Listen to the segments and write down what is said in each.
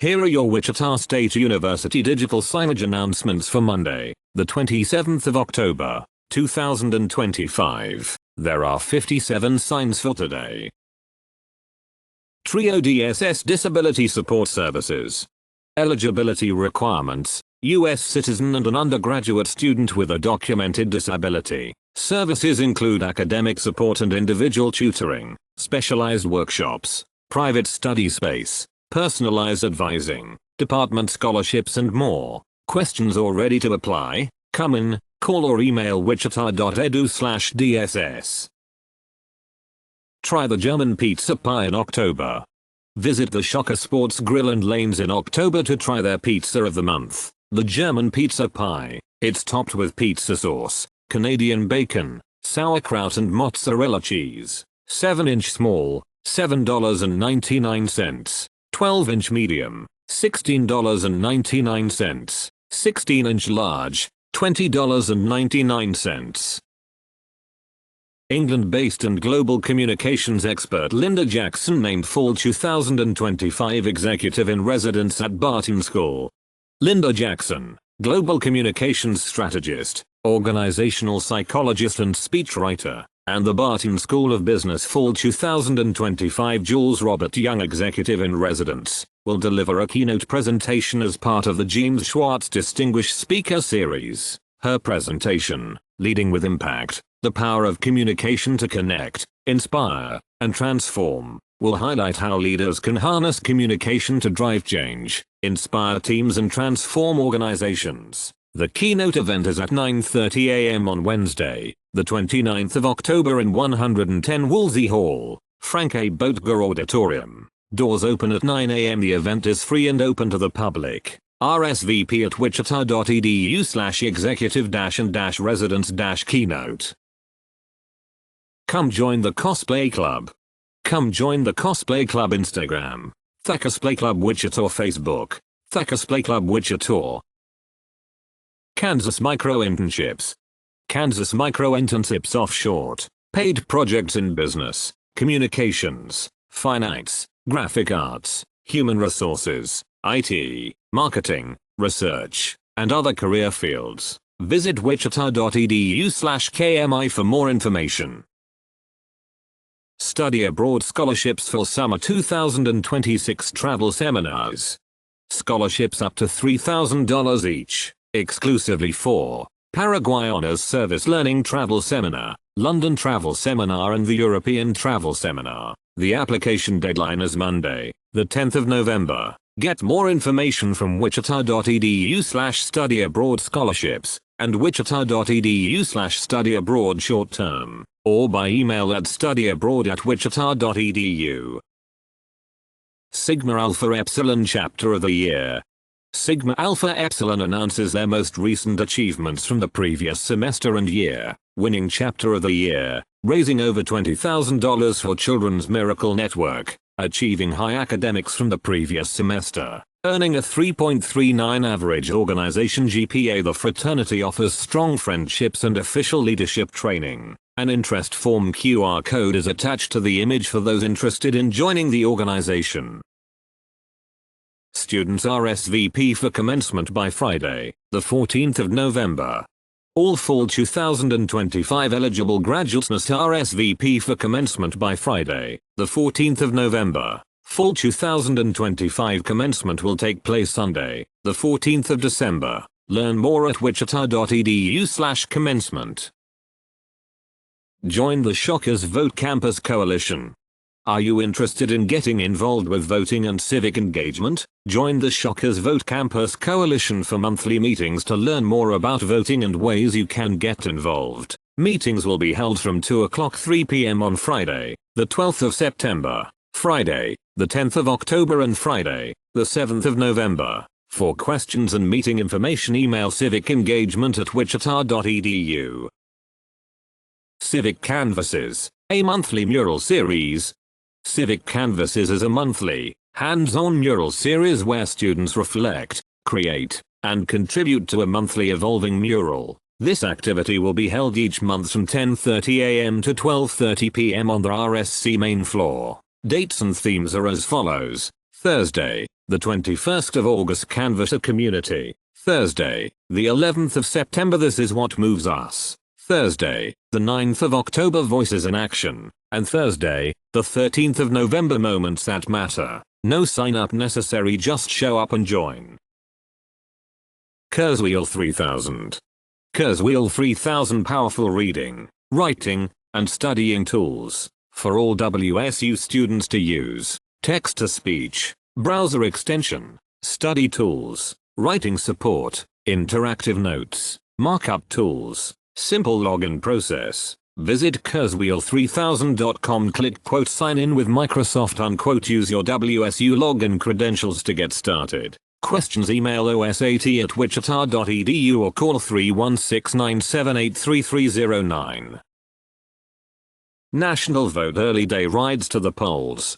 Here are your Wichita State University digital signage announcements for Monday, the 27th of October, 2025. There are 57 signs for today. Trio DSS Disability Support Services. Eligibility requirements: U.S. citizen and an undergraduate student with a documented disability. Services include academic support and individual tutoring, specialized workshops, private study space, personalized advising, department scholarships and more. Questions or ready to apply? Come in, call or email wichita.edu/dss. Try the German pizza pie in October. Visit the Shocker Sports Grill and Lanes in October to try their pizza of the month, the German pizza pie. It's topped with pizza sauce, Canadian bacon, sauerkraut and mozzarella cheese. 7-inch small, $7.99. 12-inch medium, $16.99. 16-inch large, $20.99. England-based and global communications expert Linda Jackson named Fall 2025 Executive in Residence at Barton School. Linda Jackson, global communications strategist, organizational psychologist and speechwriter, and the Barton School of Business Fall 2025 Jules Robert Young Executive in Residence, will deliver a keynote presentation as part of the James Schwartz Distinguished Speaker Series. Her presentation, Leading with Impact: The Power of Communication to Connect, Inspire, and Transform, will highlight how leaders can harness communication to drive change, inspire teams and transform organizations. The keynote event is at 9:30 a.m. on Wednesday, the 29th of October in 110 Woolsey Hall, Frank A. Boatger Auditorium. Doors open at 9 a.m. The event is free and open to the public. RSVP at wichita.edu/executive-and-residence-keynote. Come join the Cosplay Club. Come join the Cosplay Club Instagram, Cosplay Club Wichita Facebook, Cosplay Club Wichita. Kansas Micro Internships. Kansas Micro Internships offshore. Paid projects in business, communications, finance, graphic arts, human resources, IT, marketing, research, and other career fields. Visit wichita.edu/KMI for more information. Study abroad scholarships for summer 2026 travel seminars. Scholarships up to $3,000 each, exclusively for Paraguay Honors Service Learning Travel Seminar, London Travel Seminar and the European Travel Seminar. The application deadline is Monday, the 10th of November. Get more information from wichita.edu/studyabroad scholarships and wichita.edu/studyabroad short term, or by email at studyabroad@wichita.edu. Sigma Alpha Epsilon Chapter of the Year. Sigma Alpha Epsilon announces their most recent achievements from the previous semester and year, winning Chapter of the Year, raising over $20,000 for Children's Miracle Network, achieving high academics from the previous semester, earning a 3.39 average organization GPA. The fraternity offers strong friendships and official leadership training. An interest form QR code is attached to the image for those interested in joining the organization. Students RSVP for commencement by Friday, the 14th of November. All Fall 2025 eligible graduates must RSVP for commencement by Friday, the 14th of November. Fall 2025 commencement will take place Sunday, the 14th of December. Learn more at wichita.edu/commencement. Join the Shockers Vote Campus Coalition. Are you interested in getting involved with voting and civic engagement? Join the Shockers Vote Campus Coalition for monthly meetings to learn more about voting and ways you can get involved. Meetings will be held from 2 o'clock 3 p.m. on Friday, the 12th of September, Friday, the 10th of October and Friday, the 7th of November. For questions and meeting information, email civicengagement@wichita.edu. Civic Canvases, a monthly mural series. Civic Canvases is a monthly, hands-on mural series where students reflect, create, and contribute to a monthly evolving mural. This activity will be held each month from 10:30 a.m. to 12:30 p.m. on the RSC main floor. Dates and themes are as follows: Thursday, the 21st of August Canvas a Community, Thursday, the 11th of September This Is What Moves Us, Thursday, the 9th of October Voices in Action, and Thursday, the 13th of November Moments That Matter. No sign up necessary, just show up and join. Kurzweil 3000. Kurzweil 3000 powerful reading, writing, and studying tools for all WSU students to use. Text-to-speech, browser extension, study tools, writing support, interactive notes, markup tools, simple login process. Visit Kurzweil3000.com. Click sign in with Microsoft . Use your WSU login credentials to get started. Questions, email osat@wichita.edu or call 316-978-3309. National Vote Early Day Rides to the Polls.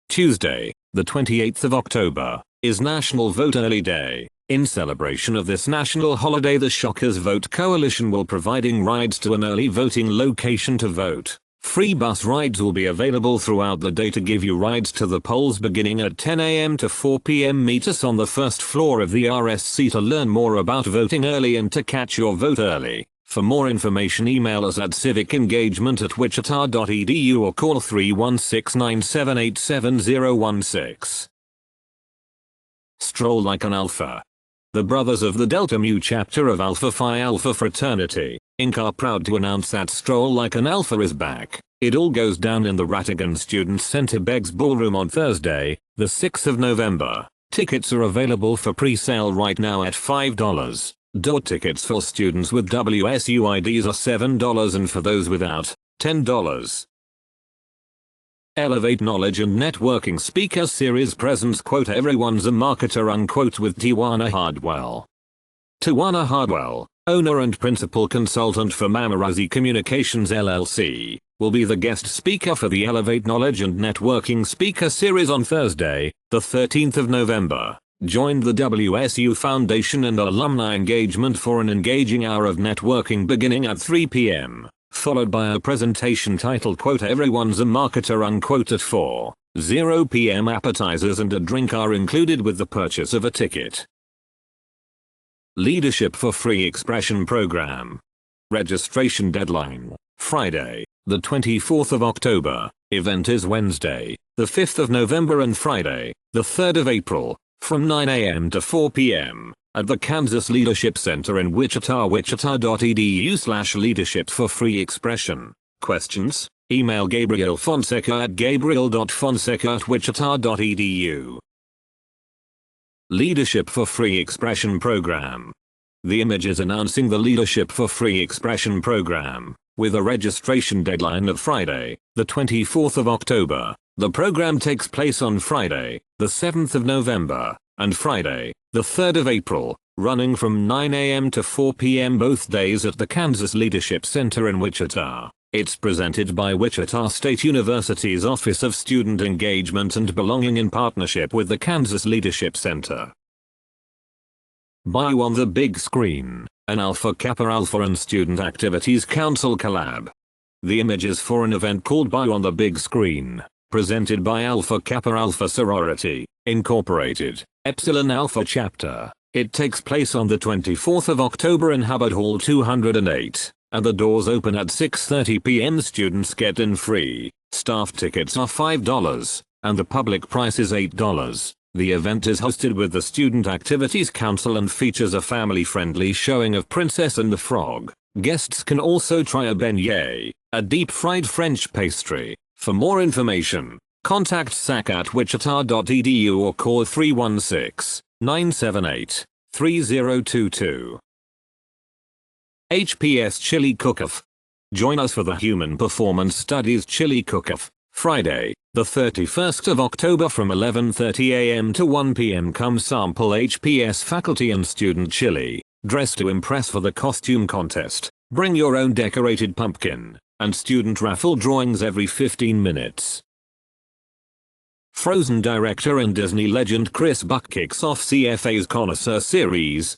Tuesday, the 28th of October, is National Vote Early Day. In celebration of this national holiday, the Shockers Vote Coalition will providing rides to an early voting location to vote. Free bus rides will be available throughout the day to give you rides to the polls beginning at 10 a.m. to 4 p.m. Meet us on the first floor of the RSC to learn more about voting early and to catch your vote early. For more information, email us at civicengagement@wichita.edu or call 316-978-7016. Stroll like an alpha. The brothers of the Delta Mu chapter of Alpha Phi Alpha Fraternity, Inc. are proud to announce that Stroll Like an Alpha is back. It all goes down in the Rattigan Student Center Beggs Ballroom on Thursday, the 6th of November. Tickets are available for pre-sale right now at $5. Door tickets for students with WSU IDs are $7 and for those without, $10. Elevate Knowledge and Networking Speaker Series presents "Everyone's a Marketer" with Tiwana Hardwell. Tiwana Hardwell, owner and principal consultant for Mamarazzi Communications LLC, will be the guest speaker for the Elevate Knowledge and Networking Speaker Series on Thursday, the 13th of November. Join the WSU Foundation and alumni engagement for an engaging hour of networking beginning at 3 p.m. followed by a presentation titled "Everyone's a Marketer" at 4:00 p.m. Appetizers and a drink are included with the purchase of a ticket. Leadership for Free Expression Program. Registration deadline, Friday, the 24th of October. Event is Wednesday, the 5th of November and Friday, the 3rd of April, from 9 a.m. to 4 p.m. at the Kansas Leadership Center in Wichita. wichita.edu/leadership for free expression. Questions? Email Gabriel Fonseca at gabriel.fonseca@wichita.edu. Leadership for Free Expression Program. The image is announcing the Leadership for Free Expression Program, with a registration deadline of Friday, the 24th of October. The program takes place on Friday, the 7th of November, and Friday, the 3rd of April, running from 9 a.m. to 4 p.m. both days at the Kansas Leadership Center in Wichita. It's presented by Wichita State University's Office of Student Engagement and Belonging in partnership with the Kansas Leadership Center. Bio on the Big Screen, an Alpha Kappa Alpha and Student Activities Council collab. The image is for an event called Bio on the Big Screen, presented by Alpha Kappa Alpha Sorority, Incorporated, Epsilon Alpha Chapter. It takes place on the 24th of October in Hubbard Hall 208, and the doors open at 6:30 p.m. Students get in free. Staff tickets are $5, and the public price is $8. The event is hosted with the Student Activities Council and features a family-friendly showing of Princess and the Frog. Guests can also try a beignet, a deep-fried French pastry. For more information, contact sac@wichita.edu or call 316-978-3022. HPS Chili Cook-Off. Join us for the Human Performance Studies Chili Cook-Off, Friday, the 31st of October from 11:30 a.m. to 1 p.m. Come sample HPS faculty and student chili, dress to impress for the costume contest, bring your own decorated pumpkin, and student raffle drawings every 15 minutes. Frozen director and Disney legend Chris Buck kicks off CFA's Connoisseur Series.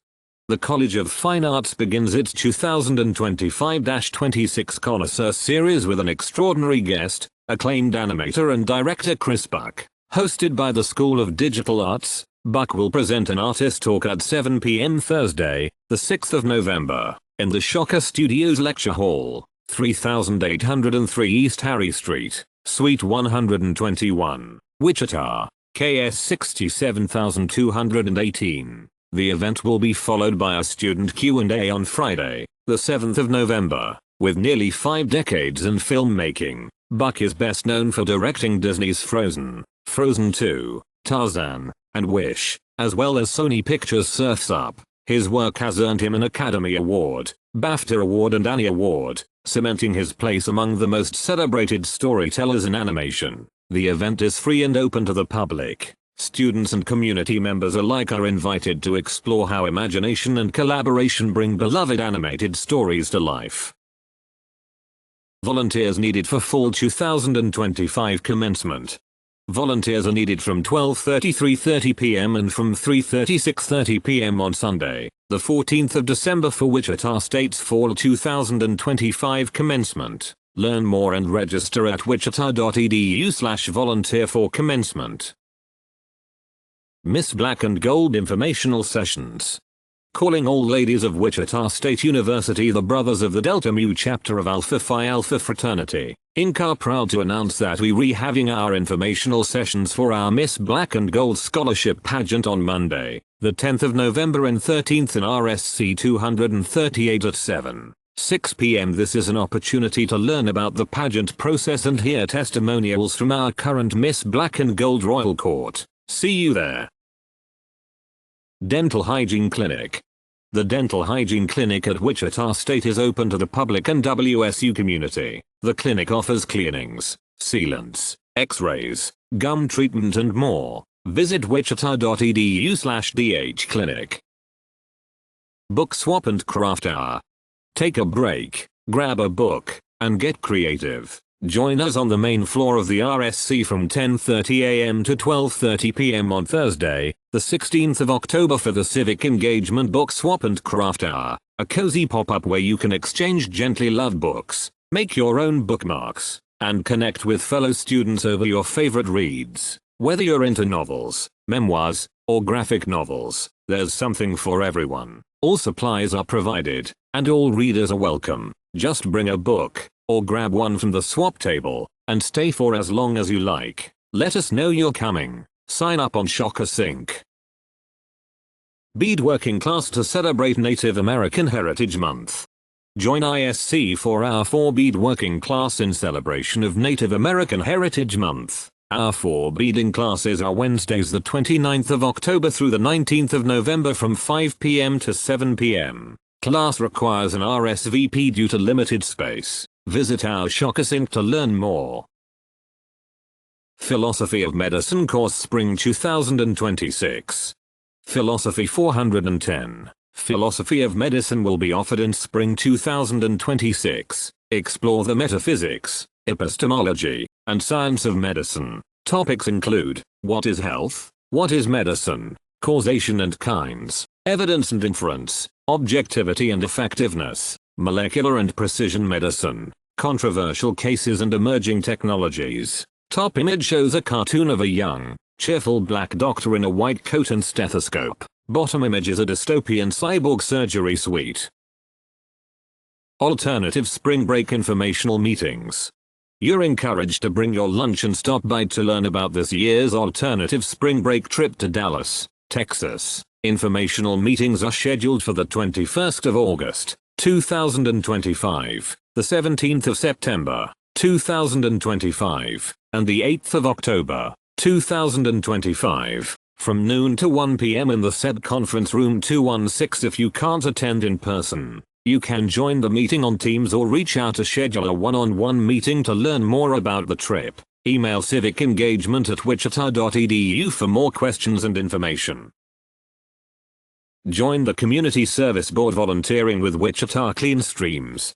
The College of Fine Arts begins its 2025-26 Connoisseur Series with an extraordinary guest, acclaimed animator and director Chris Buck, hosted by the School of Digital Arts, Buck will present an artist talk at 7 p.m. Thursday, the 6th of November, in the Shocker Studios Lecture Hall, 3803 East Harry Street, Suite 121, Wichita, KS 67218. The event will be followed by a student Q&A on Friday, the 7th of November. With nearly 5 decades in filmmaking, Buck is best known for directing Disney's Frozen, Frozen 2, Tarzan, and Wish, as well as Sony Pictures' Surf's Up. His work has earned him an Academy Award, BAFTA Award and Annie Award, cementing his place among the most celebrated storytellers in animation. The event is free and open to the public. Students and community members alike are invited to explore how imagination and collaboration bring beloved animated stories to life. Volunteers needed for Fall 2025 commencement. Volunteers are needed from 12:30 to 3:30 p.m. and from 3:30 to 6:30 p.m. on Sunday, the 14th of December for Wichita State's Fall 2025 commencement. Learn more and register at wichita.edu/volunteer for commencement. Miss Black and Gold Informational Sessions. Calling all ladies of Wichita State University, the Brothers of the Delta Mu chapter of Alpha Phi Alpha Fraternity, Inc. are proud to announce that we re-having our informational sessions for our Miss Black and Gold Scholarship Pageant on Monday, the 10th of November and 13th in RSC 238 at 7:06 p.m. This is an opportunity to learn about the pageant process and hear testimonials from our current Miss Black and Gold Royal Court. See you there. Dental Hygiene Clinic. The Dental Hygiene Clinic at Wichita State is open to the public and WSU community. The clinic offers cleanings, sealants, x-rays, gum treatment and more. Visit wichita.edu/dhclinic. Book Swap and Craft Hour. Take a break, grab a book, and get creative. Join us on the main floor of the RSC from 10:30 a.m. to 12:30 p.m. on Thursday, the 16th of October for the Civic Engagement Book Swap and Craft Hour, a cozy pop-up where you can exchange gently loved books, make your own bookmarks, and connect with fellow students over your favorite reads. Whether you're into novels, memoirs, or graphic novels, there's something for everyone. All supplies are provided, and all readers are welcome. Just bring a book, or grab one from the swap table, and stay for as long as you like. Let us know you're coming. Sign up on Shocker Sync. Beadworking class to celebrate Native American Heritage Month. Join ISC for our 4 beadworking class in celebration of Native American Heritage Month. Our 4 beading classes are Wednesdays the 29th of October through the 19th of November from 5 p.m. to 7 p.m. Class requires an RSVP due to limited space. Visit our Shocker Sync to learn more. Philosophy of Medicine Course Spring 2026. Philosophy 410. Philosophy of Medicine will be offered in Spring 2026. Explore the metaphysics, epistemology, and science of medicine. Topics include: what is health? What is medicine? Causation and kinds, evidence and inference, objectivity and effectiveness, molecular and precision medicine, controversial cases and emerging technologies. Top image shows a cartoon of a young, cheerful black doctor in a white coat and stethoscope. Bottom image is a dystopian cyborg surgery suite. Alternative spring break informational meetings. You're encouraged to bring your lunch and stop by to learn about this year's alternative spring break trip to Dallas, Texas. Informational meetings are scheduled for the 21st of August, 2025, the 17th of September, 2025, and the 8th of October, 2025, from noon to 1 p.m. in the said conference room 216. If you can't attend in person, you can join the meeting on Teams or reach out to schedule a one-on-one meeting to learn more about the trip. Email civicengagement@wichita.edu for more questions and information. Join the Community Service Board volunteering with Wichita Clean Streams.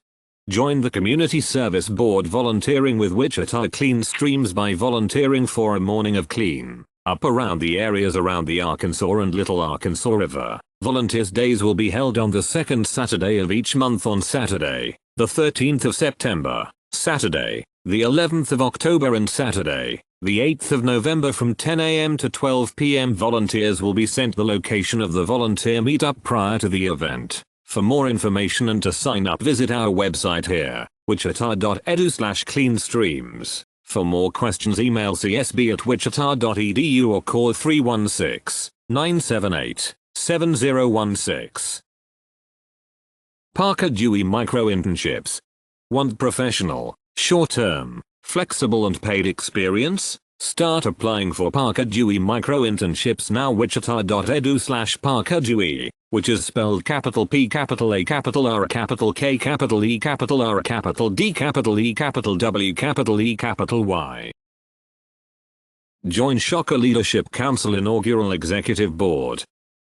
Join the Community Service Board volunteering with Wichita Clean Streams by volunteering for a morning of clean up around the areas around the Arkansas and Little Arkansas River. Volunteers Days will be held on the second Saturday of each month on Saturday, the 13th of September, Saturday, the 11th of October and Saturday, the 8th of November from 10 a.m. to 12 p.m. Volunteers will be sent the location of the volunteer meetup prior to the event. For more information and to sign up, visit our website here, wichita.edu/cleanstreams. For more questions, email csb@wichita.edu or call 316-978-7016. Parker Dewey Micro Internships. Want professional, short-term, flexible and paid experience? Start applying for Parker Dewey Micro Internships now. wichita.edu/Parker Dewey, which is spelled capital P capital A capital R capital K capital E capital R capital D capital E capital W capital E capital Y. Join Shocker Leadership Council Inaugural Executive Board.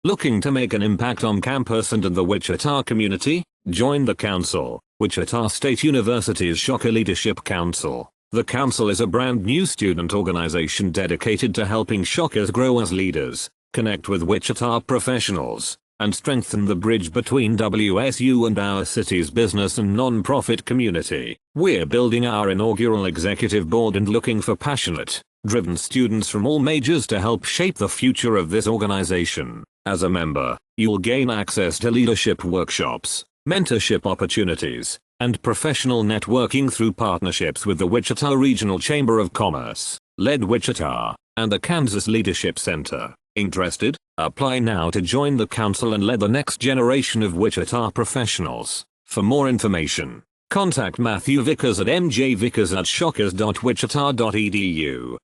Looking to make an impact on campus and in the Wichita community? Join the council, Wichita State University's Shocker Leadership Council. The council is a brand new student organization dedicated to helping Shockers grow as leaders, connect with Wichita professionals, and strengthen the bridge between WSU and our city's business and non-profit community. We're building our inaugural executive board and looking for passionate, driven students from all majors to help shape the future of this organization. As a member, you'll gain access to leadership workshops, mentorship opportunities, and professional networking through partnerships with the Wichita Regional Chamber of Commerce, LED Wichita, and the Kansas Leadership Center. Interested? Apply now to join the council and lead the next generation of Wichita professionals. For more information, contact Matthew Vickers at mjvickers@shockers.wichita.edu.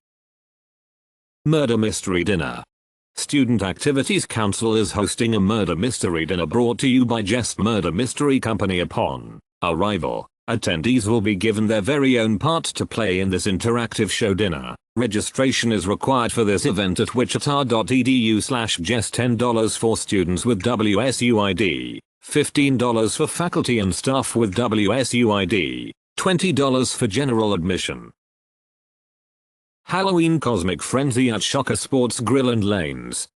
Murder Mystery Dinner. Student Activities Council is hosting a murder mystery dinner brought to you by Jest Murder Mystery Company. Upon arrival, attendees will be given their very own part to play in this interactive show dinner. Registration is required for this event at wichita.edu/jest. $10 for students with WSU ID, $15 for faculty and staff with WSU ID, $20 for general admission. Halloween Cosmic Frenzy at Shocker Sports Grill and Lanes.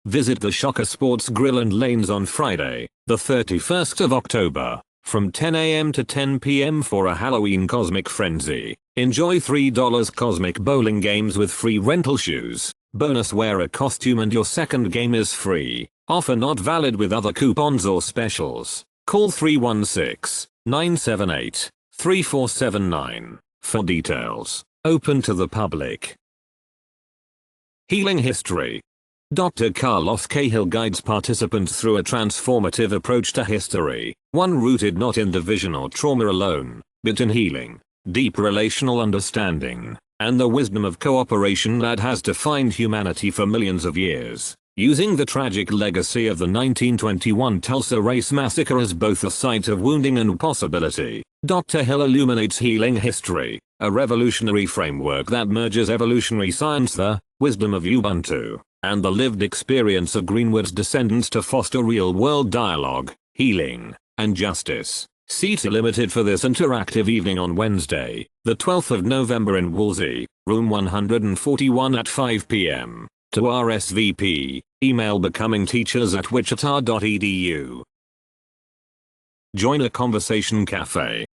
Visit the Shocker Sports Grill and Lanes on Friday, the 31st of October, from 10 a.m. to 10 p.m. for a Halloween Cosmic Frenzy. Enjoy $3 Cosmic Bowling games with free rental shoes, bonus wear a costume, and your second game is free. Offer not valid with other coupons or specials. Call 316-978-3479 for details. Open to the public. Healing History. Dr. Carlos Cahill guides participants through a transformative approach to history, one rooted not in division or trauma alone, but in healing, deep relational understanding, and the wisdom of cooperation that has defined humanity for millions of years. Using the tragic legacy of the 1921 Tulsa Race Massacre as both a site of wounding and possibility, Dr. Hill illuminates healing history, a revolutionary framework that merges evolutionary science, the wisdom of Ubuntu, and the lived experience of Greenwood's descendants to foster real-world dialogue, healing, and justice. Seats are limited for this interactive evening on Wednesday, the 12th of November in Woolsey, room 141 at 5 p.m. To RSVP, email becomingteachers@wichita.edu. Join a conversation cafe.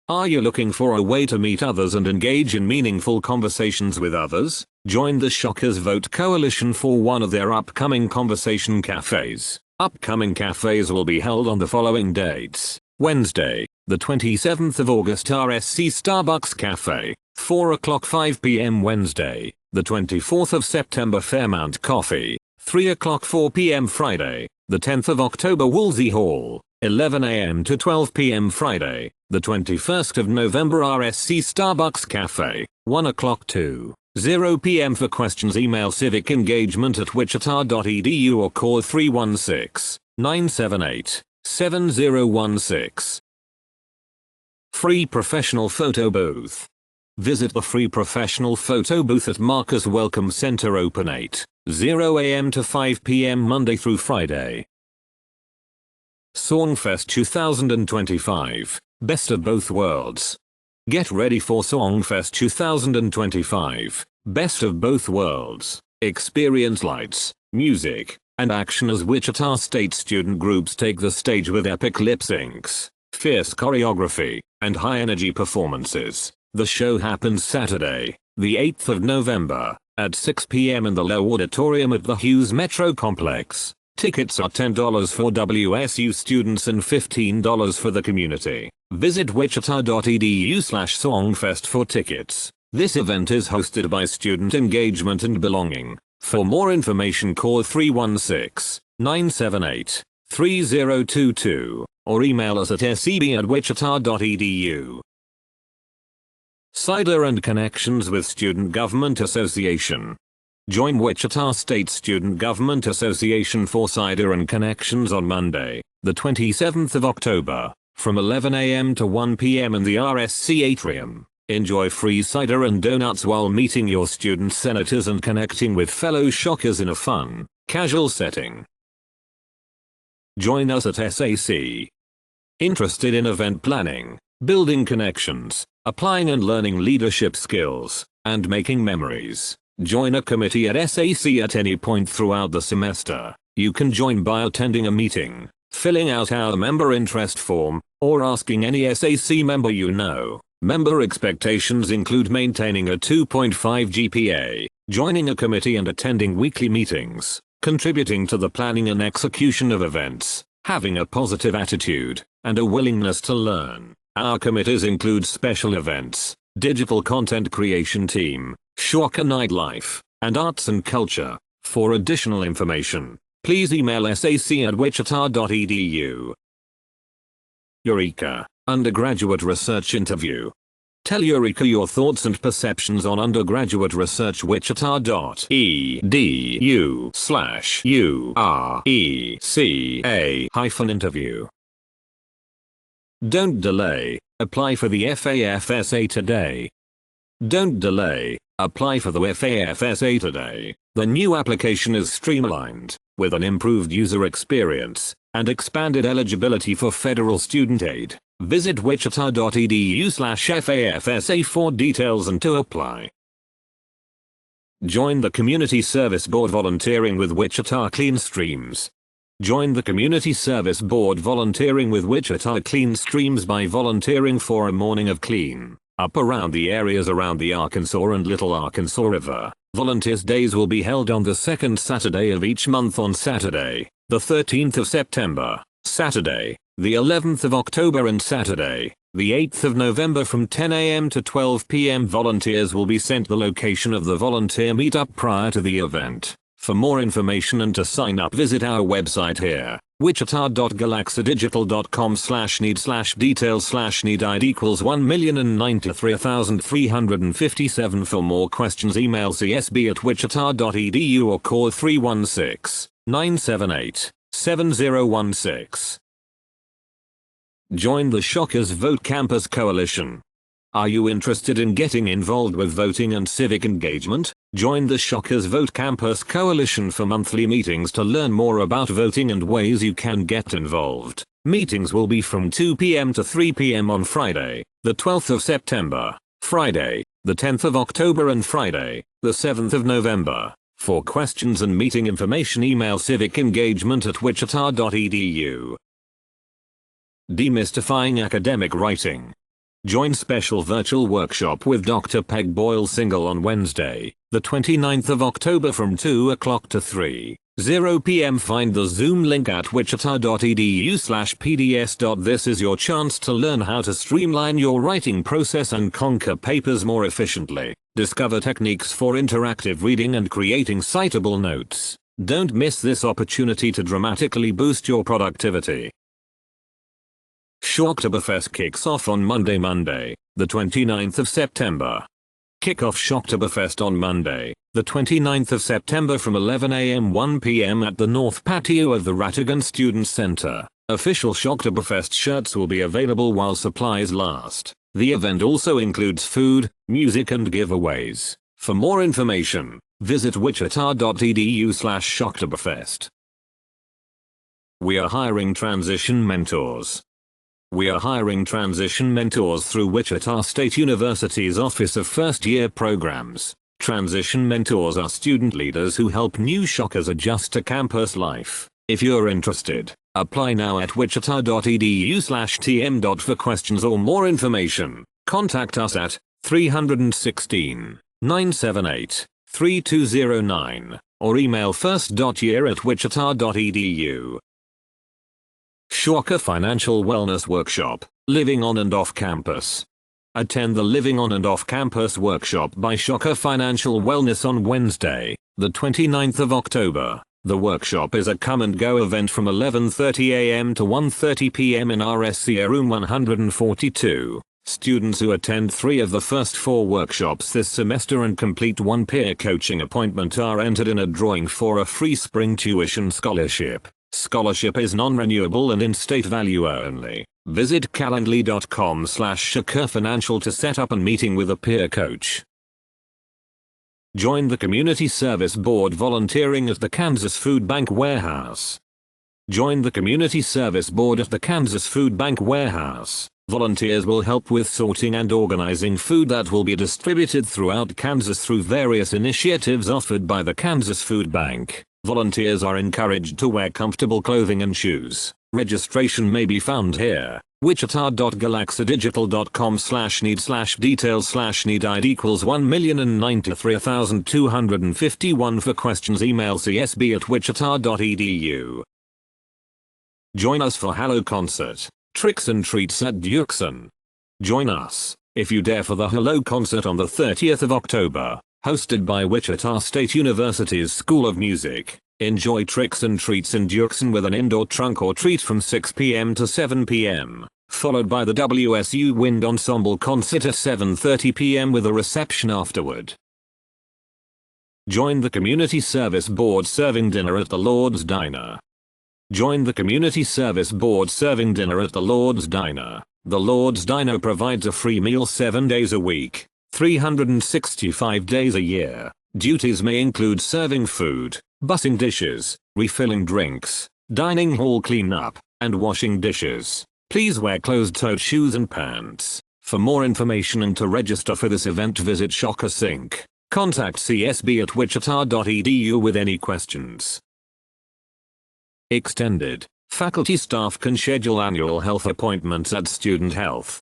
Are you looking for a way to meet others and engage in meaningful conversations with others? Join the Shockers Vote Coalition for one of their upcoming conversation cafes. Upcoming cafes will be held on the following dates. Wednesday, the 27th of August, RSC Starbucks Cafe, 4 o'clock 5 p.m. Wednesday, the 24th of September, Fairmount Coffee, 3 o'clock 4 p.m. Friday, the 10th of October, Woolsey Hall, 11 a.m. to 12 p.m. Friday, the 21st of November, RSC Starbucks Cafe, 1 o'clock to 0 p.m. For questions, email civicengagement@wichita.edu or call 316-978-7016. Free Professional Photo Booth. Visit the Free Professional Photo Booth at Marcus Welcome Center, open 8:00 a.m. to 5 p.m. Monday through Friday. Songfest 2025, Best of Both Worlds. Get ready for Songfest 2025, Best of Both Worlds. Experience lights, music, and action as Wichita State student groups take the stage with epic lip syncs, fierce choreography, and high energy performances. The show happens Saturday, the 8th of November, at 6 p.m. in the Low Auditorium at the Hughes Metro Complex. Tickets are $10 for WSU students and $15 for the community. Visit wichita.edu/songfest for tickets. This event is hosted by Student Engagement and Belonging. For more information, call 316-978-3022 or email us at seb@wichita.edu. Cider and Connections with Student Government Association. Join Wichita State Student Government Association for Cider and Connections on Monday, the 27th of October, from 11 a.m. to 1 p.m. in the RSC Atrium. Enjoy free cider and donuts while meeting your student senators and connecting with fellow Shockers in a fun, casual setting. Join us at SAC. Interested in event planning, building connections, applying and learning leadership skills, and making memories? Join a committee at SAC at any point throughout the semester. You can join by attending a meeting, filling out our member interest form, or asking any SAC member you know. Member expectations include maintaining a 2.5 GPA, joining a committee and attending weekly meetings, contributing to the planning and execution of events, having a positive attitude, and a willingness to learn. Our committees include special events, digital content creation team, Shocker Nightlife, and Arts and Culture. For additional information, please email sac@wichita.edu. Eureka, Undergraduate Research Interview. Tell Eureka your thoughts and perceptions on undergraduate research. wichita.edu/ureca-interview. Don't delay, apply for the FAFSA today. Don't delay, apply for the FAFSA today. The new application is streamlined, with an improved user experience, and expanded eligibility for federal student aid. Visit wichita.edu/FAFSA for details and to apply. Join the Community Service Board volunteering with Wichita Clean Streams. Join the Community Service Board volunteering with Wichita Clean Streams by volunteering for a morning of clean up around the areas around the Arkansas and Little Arkansas River. Volunteers Days will be held on the second Saturday of each month on Saturday, the 13th of September, Saturday, the 11th of October and Saturday, the 8th of November from 10 a.m. to 12 p.m. Volunteers will be sent the location of the volunteer meetup prior to the event. For more information and to sign up, visit our website here, wichita.galaxadigital.com/need/details/need ID equals 1,093,357. For more questions, email csb@wichita.edu or call 316-978-7016. Join the Shockers Vote Campus Coalition. Are you interested in getting involved with voting and civic engagement? Join the Shockers Vote Campus Coalition for monthly meetings to learn more about voting and ways you can get involved. Meetings will be from 2 p.m. to 3 p.m. on Friday, the 12th of September, Friday, the 10th of October and Friday, the 7th of November. For questions and meeting information, email civicengagement@wichita.edu. Demystifying Academic Writing. Join special virtual workshop with Dr. Peg Boyle Single on Wednesday, the 29th of October from 2 o'clock to 3:00 p.m. Find the Zoom link at wichita.edu/pds. This is your chance to learn how to streamline your writing process and conquer papers more efficiently. Discover techniques for interactive reading and creating citable notes. Don't miss this opportunity to dramatically boost your productivity. Shocktoberfest kicks off on Monday, the 29th of September. Kick off Shocktoberfest on Monday, the 29th of September from 11 a.m. 1 p.m. at the North Patio of the Rattigan Student Center. Official Shocktoberfest shirts will be available while supplies last. The event also includes food, music and giveaways. For more information, visit wichita.edu/Shocktoberfest. We are hiring transition mentors. We are hiring transition mentors through Wichita State University's Office of First Year Programs. Transition mentors are student leaders who help new Shockers adjust to campus life. If you're interested, apply now at wichita.edu/tm. For questions or more information, contact us at 316 978-3209 or email first.year@wichita.edu. Shocker Financial Wellness Workshop, Living on and Off Campus. Attend the Living on and Off Campus workshop by Shocker Financial Wellness on Wednesday, the 29th of October. The workshop is a come-and-go event from 11:30 a.m. to 1:30 p.m. in RSC room 142. Students who attend 3 of the first 4 workshops this semester and complete 1 peer coaching appointment are entered in a drawing for a free spring tuition scholarship. Scholarship is non-renewable and in-state value only. Visit calendly.com/ShackerFinancial to set up a meeting with a peer coach. Join the Community Service Board volunteering at the Kansas Food Bank Warehouse. Join the Community Service Board at the Kansas Food Bank Warehouse. Volunteers will help with sorting and organizing food that will be distributed throughout Kansas through various initiatives offered by the Kansas Food Bank. Volunteers are encouraged to wear comfortable clothing and shoes. Registration may be found here. wichita.galaxadigital.com/need/details/need ID equals 1,093,251. For questions email csb@wichita.edu. Join us for Hello Concert, Tricks and Treats at Dukeson. Join us, if you dare, for the Hello Concert on the 30th of October, hosted by Wichita State University's School of Music. Enjoy Tricks and Treats in Dukeson with an indoor trunk or treat from 6 p.m. to 7 p.m., followed by the WSU Wind Ensemble concert at 7:30 p.m. with a reception afterward. Join the Community Service Board serving dinner at the Lord's Diner. Join the Community Service Board serving dinner at the Lord's Diner. The Lord's Diner provides a free meal 7 days a week, 365 days a year. Duties may include serving food, bussing dishes, refilling drinks, dining hall cleanup, and washing dishes. Please wear closed-toed shoes and pants. For more information and to register for this event, visit Shocker Sync. Contact csb@wichita.edu with any questions. Extended. Faculty staff can schedule annual health appointments at Student Health.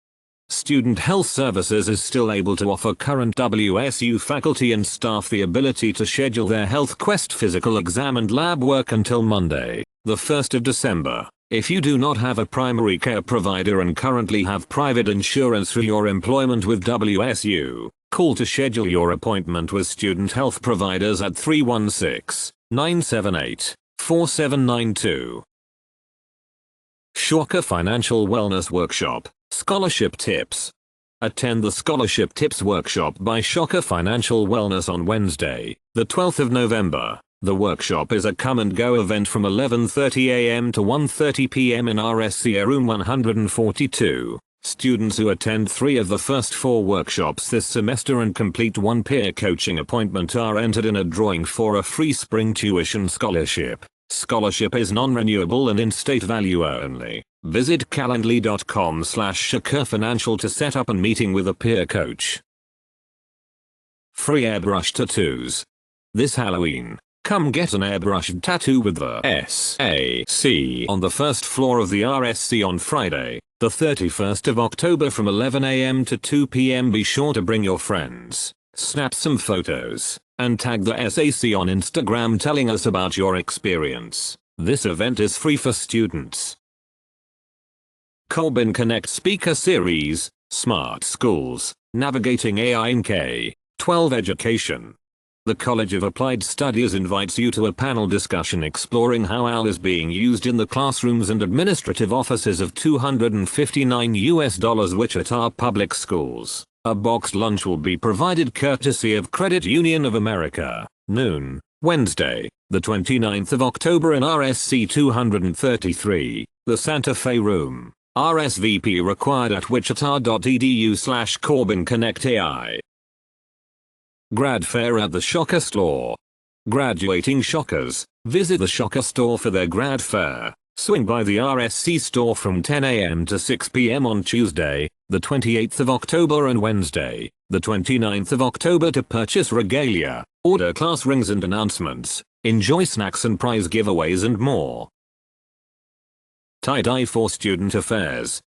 Student Health Services is still able to offer current WSU faculty and staff the ability to schedule their Health Quest physical exam and lab work until Monday, the 1st of December. If you do not have a primary care provider and currently have private insurance for your employment with WSU, call to schedule your appointment with student health providers at 316-978-4792. Shocker Financial Wellness Workshop, Scholarship Tips. Attend the Scholarship Tips Workshop by Shocker Financial Wellness on Wednesday, the 12th of November. The workshop is a come-and-go event from 11:30 a.m. to 1:30 p.m. in RSC room 142. Students who attend 3 of the first 4 workshops this semester and complete 1 peer coaching appointment are entered in a drawing for a free spring tuition scholarship. Scholarship is non-renewable and in-state value only. Visit calendly.com/ShackerFinancial to set up a meeting with a peer coach. Free airbrush tattoos. This Halloween, come get an airbrushed tattoo with the SAC on the first floor of the RSC on Friday, the 31st of October from 11 a.m. to 2 p.m. Be sure to bring your friends, snap some photos, and tag the SAC on Instagram telling us about your experience. This event is free for students. Corbin Connect Speaker Series, Smart Schools, Navigating AI in K-12 Education. The College of Applied Studies invites you to a panel discussion exploring how AI is being used in the classrooms and administrative offices of $259 Wichita Public Schools. A boxed lunch will be provided courtesy of Credit Union of America. Noon, Wednesday, the 29th of October in RSC 233, the Santa Fe Room. RSVP required at wichita.edu/Corbin Connect AI. Grad Fair at the Shocker Store. Graduating Shockers, visit the Shocker Store for their Grad Fair. Swing by the RSC store from 10 a.m. to 6 p.m. on Tuesday, the 28th of October and Wednesday, the 29th of October to purchase regalia, order class rings and announcements, enjoy snacks and prize giveaways and more. Tie-dye for Student Affairs.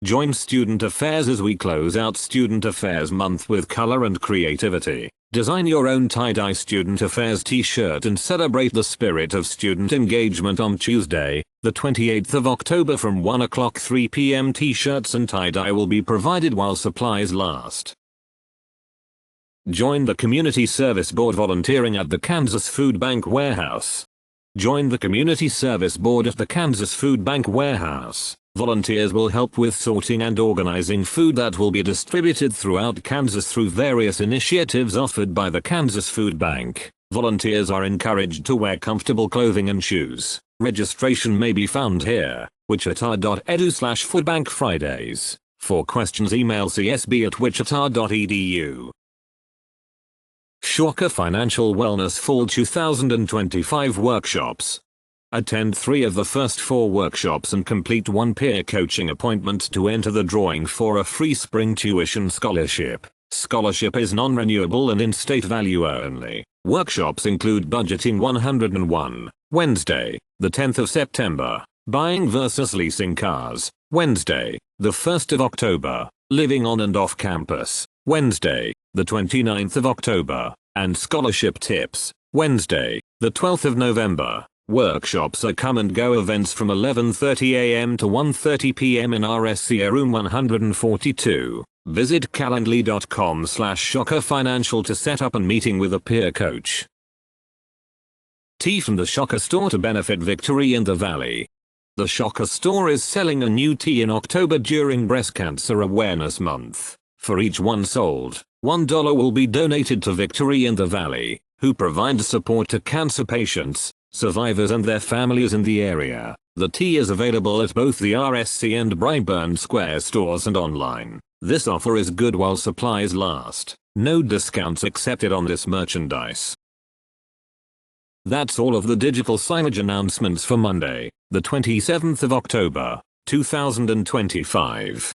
Join Student Affairs as we close out Student Affairs Month with color and creativity. Design your own tie-dye Student Affairs t-shirt and celebrate the spirit of student engagement on Tuesday, the 28th of October from 1 o'clock 3 p.m. T-shirts and tie-dye will be provided while supplies last. Join the Community Service Board volunteering at the Kansas Food Bank Warehouse. Join the Community Service Board at the Kansas Food Bank Warehouse. Volunteers will help with sorting and organizing food that will be distributed throughout Kansas through various initiatives offered by the Kansas Food Bank. Volunteers are encouraged to wear comfortable clothing and shoes. Registration may be found here, wichita.edu/foodbankfridays. For questions email csb@wichita.edu. Shocker Financial Wellness Fall 2025 Workshops. Attend 3 of the first 4 workshops and complete 1 peer coaching appointment to enter the drawing for a free spring tuition scholarship. Scholarship is non-renewable and in-state value only. Workshops include Budgeting 101, Wednesday, the 10th of September, Buying versus Leasing Cars, Wednesday, the 1st of October, Living on and off campus, Wednesday, the 29th of October, and Scholarship Tips, Wednesday, the 12th of November. Workshops are come-and-go events from 11:30 a.m. to 1:30 p.m. in RSCA Room 142. Visit calendly.com/shockerfinancial to set up a meeting with a peer coach. Tea from the Shocker Store to benefit Victory in the Valley. The Shocker Store is selling a new tea in October during Breast Cancer Awareness Month. For each one sold, $1 will be donated to Victory in the Valley, who provides support to cancer patients, survivors and their families in the area. The tea is available at both the RSC and Bryburn Square stores and online. This offer is good while supplies last. No discounts accepted on this merchandise. That's all of the digital signage announcements for Monday, the 27th of October, 2025.